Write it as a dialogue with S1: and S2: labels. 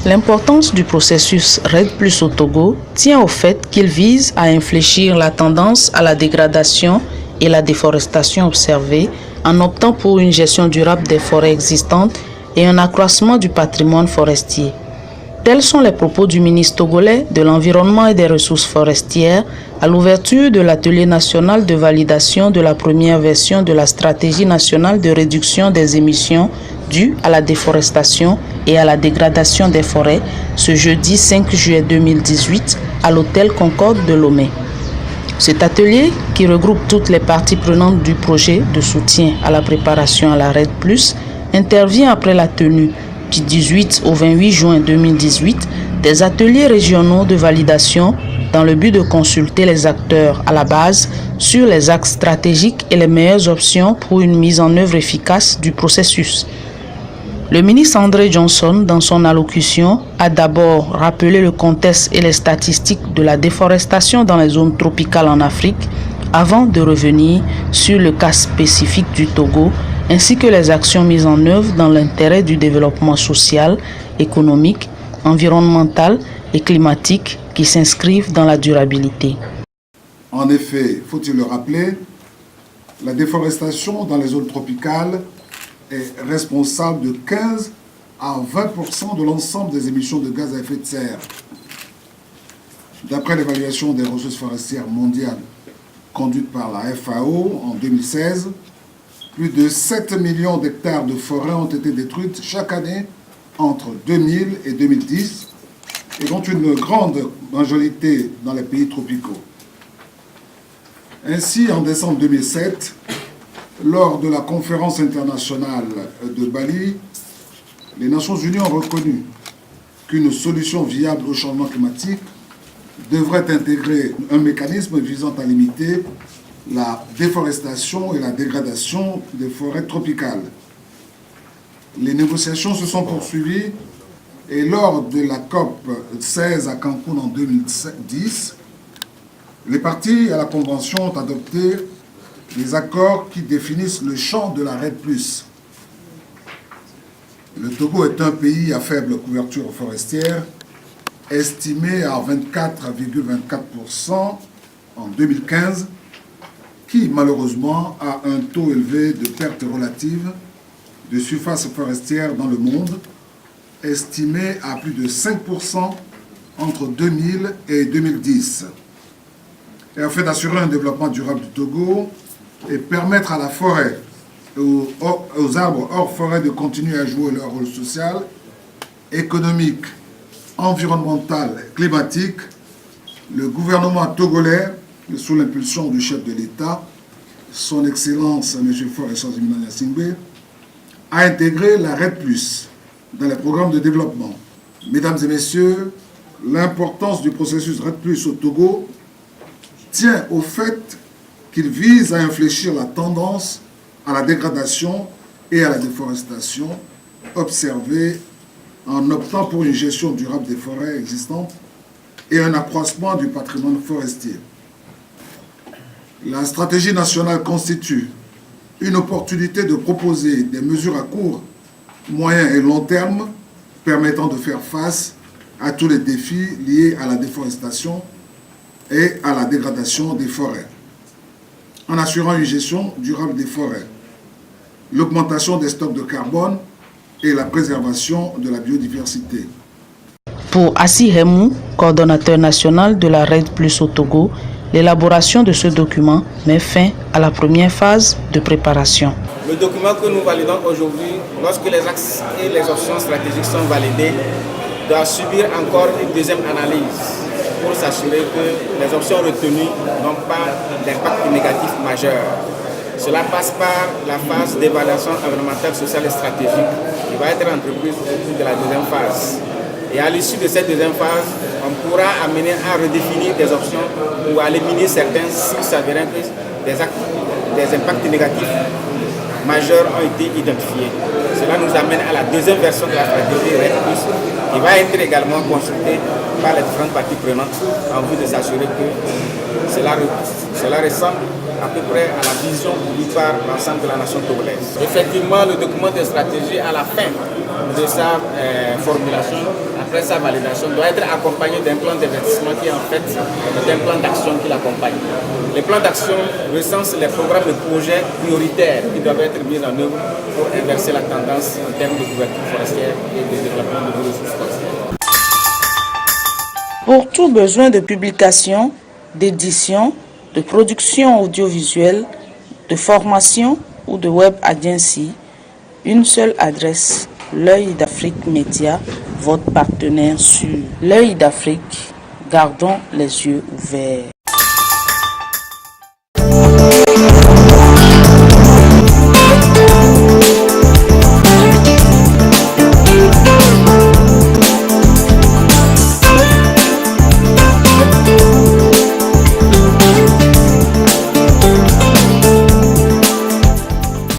S1: L'importance du processus REDD+ au Togo tient au fait qu'il vise à infléchir la tendance à la dégradation et la déforestation observée en optant pour une gestion durable des forêts existantes et un accroissement du patrimoine forestier. Tels sont les propos du ministre togolais de l'Environnement et des Ressources forestières à l'ouverture de l'atelier national de validation de la première version de la stratégie nationale de réduction des émissions dues à la déforestation et à la dégradation des forêts ce jeudi 5 juillet 2018 à l'hôtel Concorde de Lomé. Cet atelier, qui regroupe toutes les parties prenantes du projet de soutien à la préparation à la REDD+, intervient après la tenue du 18 au 28 juin 2018 des ateliers régionaux de validation dans le but de consulter les acteurs à la base sur les axes stratégiques et les meilleures options pour une mise en œuvre efficace du processus. Le ministre André Johnson, dans son allocution, a d'abord rappelé le contexte et les statistiques de la déforestation dans les zones tropicales en Afrique, avant de revenir sur le cas spécifique du Togo, ainsi que les actions mises en œuvre dans l'intérêt du développement social, économique, environnemental et climatique qui s'inscrivent dans la durabilité.
S2: En effet, faut-il le rappeler, la déforestation dans les zones tropicales est responsable de 15 à 20% de l'ensemble des émissions de gaz à effet de serre. D'après l'évaluation des ressources forestières mondiales conduite par la FAO en 2016, plus de 7 millions d'hectares de forêts ont été détruites chaque année entre 2000 et 2010, et dont une grande majorité dans les pays tropicaux. Ainsi, en décembre 2007, lors de la conférence internationale de Bali, les Nations Unies ont reconnu qu'une solution viable au changement climatique devrait intégrer un mécanisme visant à limiter la déforestation et la dégradation des forêts tropicales. Les négociations se sont poursuivies et lors de la COP 16 à Cancun en 2010, les parties à la Convention ont adopté les accords qui définissent le champ de la REDD+. Le Togo est un pays à faible couverture forestière, estimé à 24,24% en 2015, qui malheureusement a un taux élevé de perte relative de surface forestière dans le monde, estimé à plus de 5% entre 2000 et 2010. Et afin d'assurer un développement durable du Togo et permettre à la forêt et aux arbres hors forêt de continuer à jouer leur rôle social, économique, environnemental, climatique, le gouvernement togolais, sous l'impulsion du chef de l'État, son Excellence M. Faure Sanzimina Gnassingbé, a intégré la REDD+ dans les programmes de développement. Mesdames et messieurs, l'importance du processus REDD+ au Togo tient au fait qu'il vise à infléchir la tendance à la dégradation et à la déforestation observée en optant pour une gestion durable des forêts existantes et un accroissement du patrimoine forestier. La stratégie nationale constitue une opportunité de proposer des mesures à court, moyen et long terme permettant de faire face à tous les défis liés à la déforestation et à la dégradation des forêts, en assurant une gestion durable des forêts, l'augmentation des stocks de carbone et la préservation de la biodiversité.
S1: Pour Assi Hemou, coordonnateur national de la REDD+ au Togo, l'élaboration de ce document met fin à la première phase de préparation.
S3: Le document que nous validons aujourd'hui, lorsque les axes et les options stratégiques sont validés, doit subir encore une deuxième analyse pour s'assurer que les options retenues n'ont pas d'impact négatif majeur. Cela passe par la phase d'évaluation environnementale, sociale et stratégique qui va être entreprise au cours de la deuxième phase. Et à l'issue de cette deuxième phase, on pourra amener à redéfinir des options ou à éliminer certains s'il s'avérait que des impacts négatifs majeurs ont été identifiés. Cela nous amène à la deuxième version de la stratégie REDD+, qui va être également consultée par les différentes parties prenantes en vue de s'assurer que cela ressemble à peu près à la vision voulue par l'ensemble de la nation togolaise. Effectivement, le document de stratégie à la fin de sa formulation, après sa validation, doit être accompagné d'un plan d'investissement qui en fait est un plan d'action qui l'accompagne. Les plans d'action recensent les programmes de projets prioritaires qui doivent être mis en œuvre pour inverser la tendance en termes de couverture forestière et de développement de nos ressources forestières.
S1: Pour tout besoin de publication, d'édition, de production audiovisuelle, de formation ou de web agency, une seule adresse, L'Œil d'Afrique Média, votre partenaire sûr. L'Œil d'Afrique, gardons les yeux ouverts.